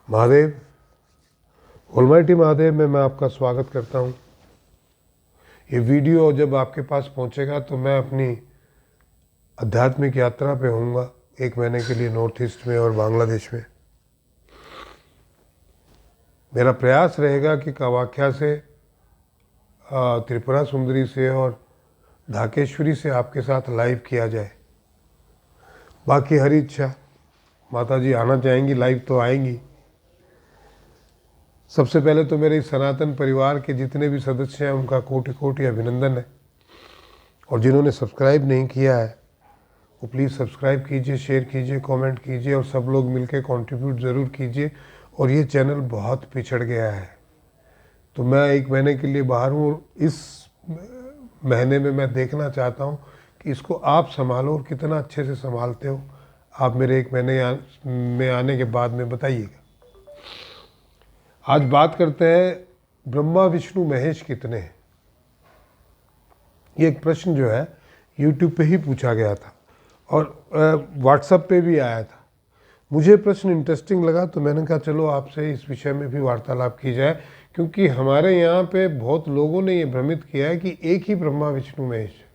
Mahadev, almighty Mahadev में मैं आपका स्वागत करता हूँ। ये वीडियो जब आपके पास पहुँचेगा तो मैं अपनी आध्यात्मिक यात्रा पे होऊंगा 1 महीने के लिए नॉर्थ ईस्ट में और बांग्लादेश में। मेरा प्रयास रहेगा कि कामाख्या से, त्रिपुरा सुंदरी से और ढाकेश्वरी से आपके साथ लाइव किया जाए। बाकी हरी इच्छा, माता जी आना चाहेंगी लाइव तो आएंगी। सबसे पहले तो मेरे इस सनातन परिवार के जितने भी सदस्य हैं उनका कोटि कोटि अभिनंदन है, और जिन्होंने सब्सक्राइब नहीं किया है वो प्लीज़ सब्सक्राइब कीजिए, शेयर कीजिए, कमेंट कीजिए और सब लोग मिलकर कंट्रीब्यूट ज़रूर कीजिए। और ये चैनल बहुत पिछड़ गया है, तो मैं 1 महीने के लिए बाहर हूँ। इस महीने में मैं देखना चाहता हूँ कि इसको आप संभालो और कितना अच्छे से संभालते हो। आप मेरे 1 महीने में आने के बाद में बताइएगा। आज बात करते हैं ब्रह्मा विष्णु महेश कितने हैं। ये एक प्रश्न जो है यूट्यूब पे ही पूछा गया था और व्हाट्सएप पे भी आया था। मुझे प्रश्न इंटरेस्टिंग लगा तो मैंने कहा चलो आपसे इस विषय में भी वार्तालाप की जाए, क्योंकि हमारे यहाँ पे बहुत लोगों ने ये भ्रमित किया है कि एक ही ब्रह्मा विष्णु महेश है।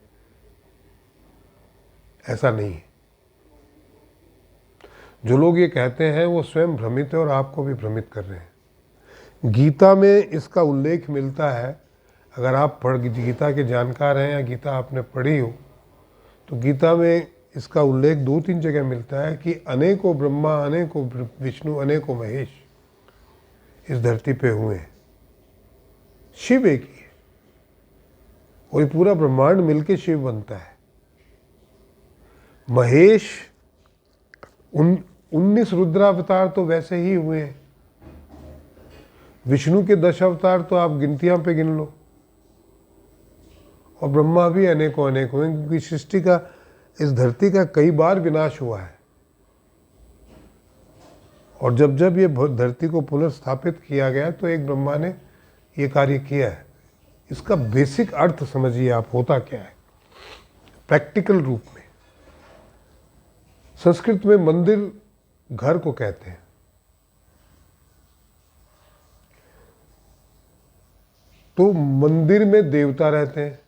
ऐसा नहीं है। जो लोग ये कहते हैं वो स्वयं भ्रमित है और आपको भी भ्रमित कर रहे हैं। गीता में इसका उल्लेख मिलता है। अगर आप गीता के जानकार हैं या गीता आपने पढ़ी हो तो गीता में इसका उल्लेख 2-3 जगह मिलता है कि अनेकों ब्रह्मा, अनेकों विष्णु, अनेकों महेश इस धरती पे हुए हैं। शिव एक ही है और ये पूरा ब्रह्मांड मिलके शिव बनता है। महेश 19 रुद्रावतार तो वैसे ही हुए हैं। विष्णु के 10 अवतार तो आप गिनतियां पे गिन लो, और ब्रह्मा भी अनेकों अनेकों हैं, क्योंकि सृष्टि का, इस धरती का कई बार विनाश हुआ है। और जब जब ये धरती को पुनर्स्थापित किया गया तो एक ब्रह्मा ने ये कार्य किया है। इसका बेसिक अर्थ समझिए आप, होता क्या है प्रैक्टिकल रूप में। संस्कृत में मंदिर घर को कहते हैं। तो मंदिर में देवता रहते हैं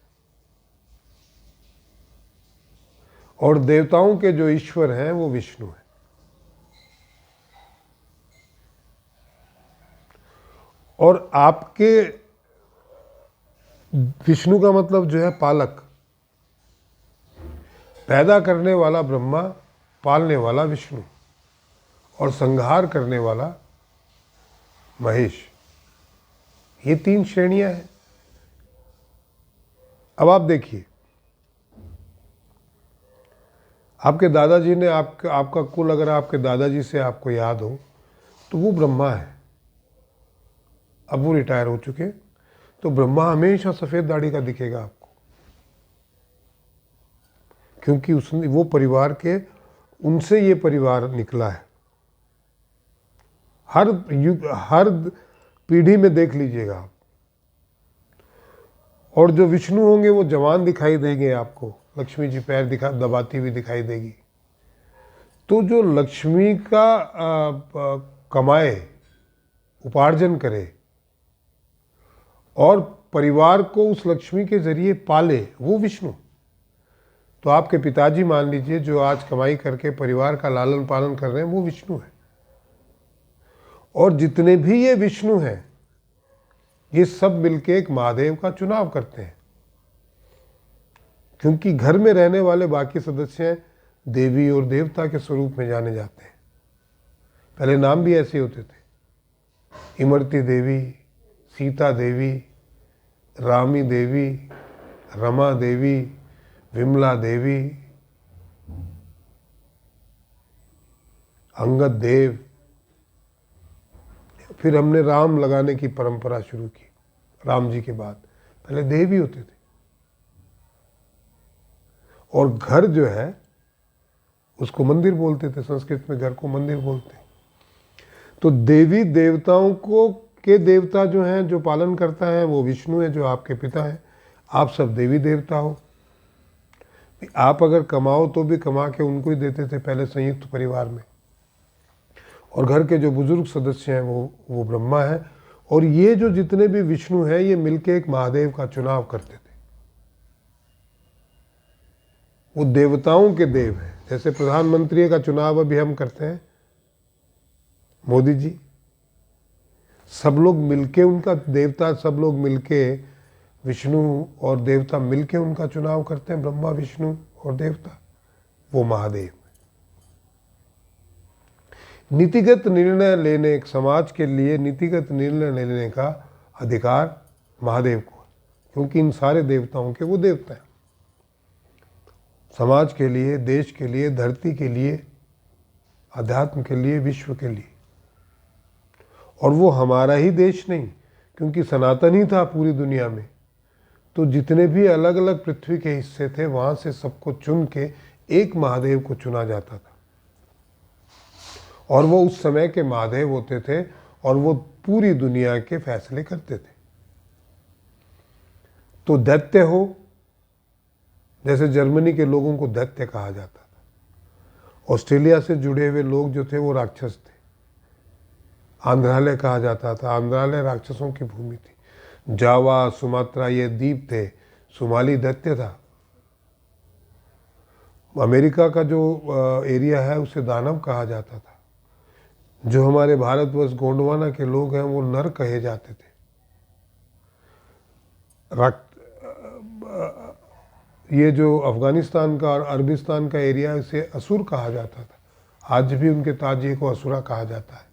और देवताओं के जो ईश्वर हैं वो विष्णु हैं। और आपके विष्णु का मतलब जो है पालक, पैदा करने वाला ब्रह्मा, पालने वाला विष्णु और संहार करने वाला महेश। ये 3 श्रेणियां हैं। अब आप देखिए, आपके दादाजी ने आपका कुल अगर आपके दादाजी से आपको याद हो तो वो ब्रह्मा है। अब वो रिटायर हो चुके, तो ब्रह्मा हमेशा सफ़ेद दाढ़ी का दिखेगा आपको, क्योंकि उसने वो परिवार के, उनसे ये परिवार निकला है। हर पीढ़ी में देख लीजिएगा आप। और जो विष्णु होंगे वो जवान दिखाई देंगे आपको, लक्ष्मी जी पैर दबाती हुई दिखाई देगी। तो जो लक्ष्मी का कमाए, उपार्जन करे और परिवार को उस लक्ष्मी के जरिए पाले, वो विष्णु। तो आपके पिताजी मान लीजिए जो आज कमाई करके परिवार का लालन पालन कर रहे हैं, वो विष्णु है। और जितने भी ये विष्णु हैं ये सब मिलके एक महादेव का चुनाव करते हैं, क्योंकि घर में रहने वाले बाकी सदस्य देवी और देवता के स्वरूप में जाने जाते हैं। पहले नाम भी ऐसे होते थे, इमरती देवी, सीता देवी, रामी देवी, रमा देवी, विमला देवी, अंगद देव। फिर हमने राम लगाने की परंपरा शुरू की राम जी के बाद। पहले देव ही होते थे। और घर जो है उसको मंदिर बोलते थे, संस्कृत में घर को मंदिर बोलते हैं। तो देवी देवताओं के देवता जो हैं, जो पालन करता है वो विष्णु है, जो आपके पिता हैं। आप सब देवी देवता हो। आप अगर कमाओ तो भी कमा के उनको ही देते थे पहले संयुक्त परिवार में। और घर के जो बुजुर्ग सदस्य हैं वो ब्रह्मा हैं। और ये जो जितने भी विष्णु हैं ये मिलके एक महादेव का चुनाव करते थे। वो देवताओं के देव हैं। जैसे प्रधानमंत्री का चुनाव अभी हम करते हैं, मोदी जी, सब लोग मिलके उनका देवता, सब लोग मिलके विष्णु और देवता मिलके उनका चुनाव करते हैं, ब्रह्मा विष्णु और देवता, वो महादेव। नीतिगत निर्णय लेने, एक समाज के लिए नीतिगत निर्णय लेने का अधिकार महादेव को है, क्योंकि इन सारे देवताओं के वो देवता हैं। समाज के लिए, देश के लिए, धरती के लिए, अध्यात्म के लिए, विश्व के लिए। और वो हमारा ही देश नहीं, क्योंकि सनातन ही था पूरी दुनिया में, तो जितने भी अलग अलग पृथ्वी के हिस्से थे वहाँ से सबको चुन के एक महादेव को चुना जाता था। और वो उस समय के महादेव होते थे और वो पूरी दुनिया के फैसले करते थे। तो दैत्य हो, जैसे जर्मनी के लोगों को दैत्य कहा जाता था। ऑस्ट्रेलिया से जुड़े हुए लोग जो थे वो राक्षस थे, आंध्रालय कहा जाता था। आंध्रालय राक्षसों की भूमि थी। जावा, सुमात्रा ये द्वीप थे, सुमाली दैत्य था। अमेरिका का जो एरिया है उसे दानव कहा जाता था। जो हमारे भारतवर्ष गोंडवाना के लोग हैं वो नर कहे जाते थे। ये जो अफगानिस्तान का और अरबिस्तान का एरिया, इसे असुर कहा जाता था। आज भी उनके ताजिए को असुरा कहा जाता है।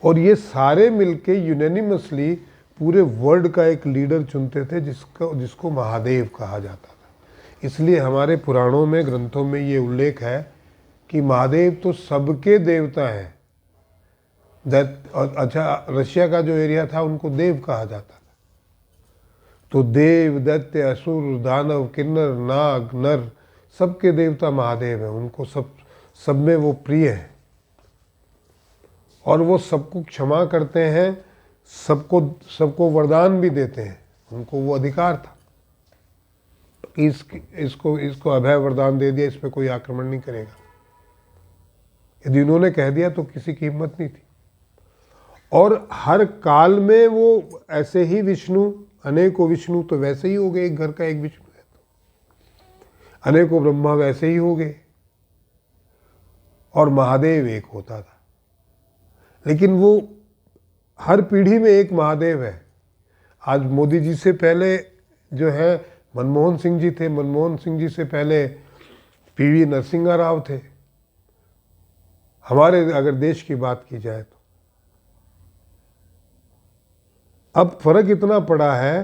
और ये सारे मिलके यूनानिमसली पूरे वर्ल्ड का एक लीडर चुनते थे जिसको महादेव कहा जाता था। इसलिए हमारे पुराणों में, ग्रंथों में ये उल्लेख है कि महादेव तो सबके देवता हैं। अच्छा, रशिया का जो एरिया था उनको देव कहा जाता था। तो देव, दैत्य, असुर, दानव, किन्नर, नाग, नर, सबके देवता महादेव हैं। उनको सब में वो प्रिय है और वो सबको क्षमा करते हैं, सबको वरदान भी देते हैं। उनको वो अधिकार था, इसको अभय वरदान दे दिया, इस पर कोई आक्रमण नहीं करेगा। यदि उन्होंने कह दिया तो किसी की हिम्मत नहीं थी। और हर काल में वो ऐसे ही विष्णु, अनेकों विष्णु तो वैसे ही हो गए, एक घर का एक विष्णु है तो अनेकों ब्रह्मा वैसे ही हो गए, और महादेव एक होता था। लेकिन वो हर पीढ़ी में एक महादेव है। आज मोदी जी से पहले जो है मनमोहन सिंह जी थे, मनमोहन सिंह जी से पहले पीवी नरसिम्हा राव थे। हमारे अगर देश की बात की जाए तो अब फर्क इतना पड़ा है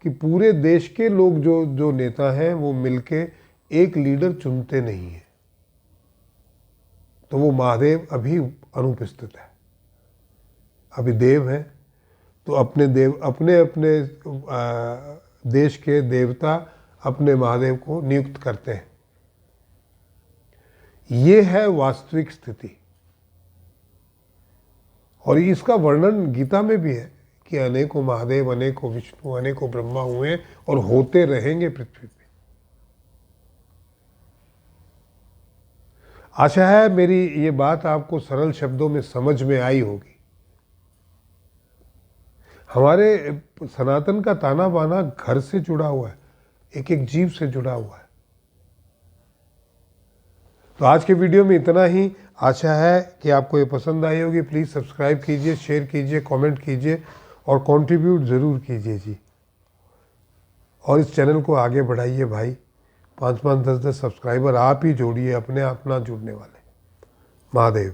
कि पूरे देश के लोग जो नेता हैं वो मिलके एक लीडर चुनते नहीं है। तो वो महादेव अभी अनुपस्थित है। अभी देव हैं तो अपने देश के देवता अपने महादेव को नियुक्त करते हैं। ये है वास्तविक स्थिति। और इसका वर्णन गीता में भी है कि अनेकों महादेव, अनेकों विष्णु, अनेकों ब्रह्मा हुए और होते रहेंगे पृथ्वी पे। आशा है मेरी ये बात आपको सरल शब्दों में समझ में आई होगी। हमारे सनातन का ताना बाना घर से जुड़ा हुआ है, एक एक जीव से जुड़ा हुआ है। तो आज के वीडियो में इतना ही। आशा है कि आपको ये पसंद आई होगी। प्लीज़ सब्सक्राइब कीजिए, शेयर कीजिए, कमेंट कीजिए और कंट्रीब्यूट ज़रूर कीजिए जी। और इस चैनल को आगे बढ़ाइए भाई। 5-5, 10-10 सब्सक्राइबर आप ही जोड़िए, अपने आप ना जुड़ने वाले। महादेव।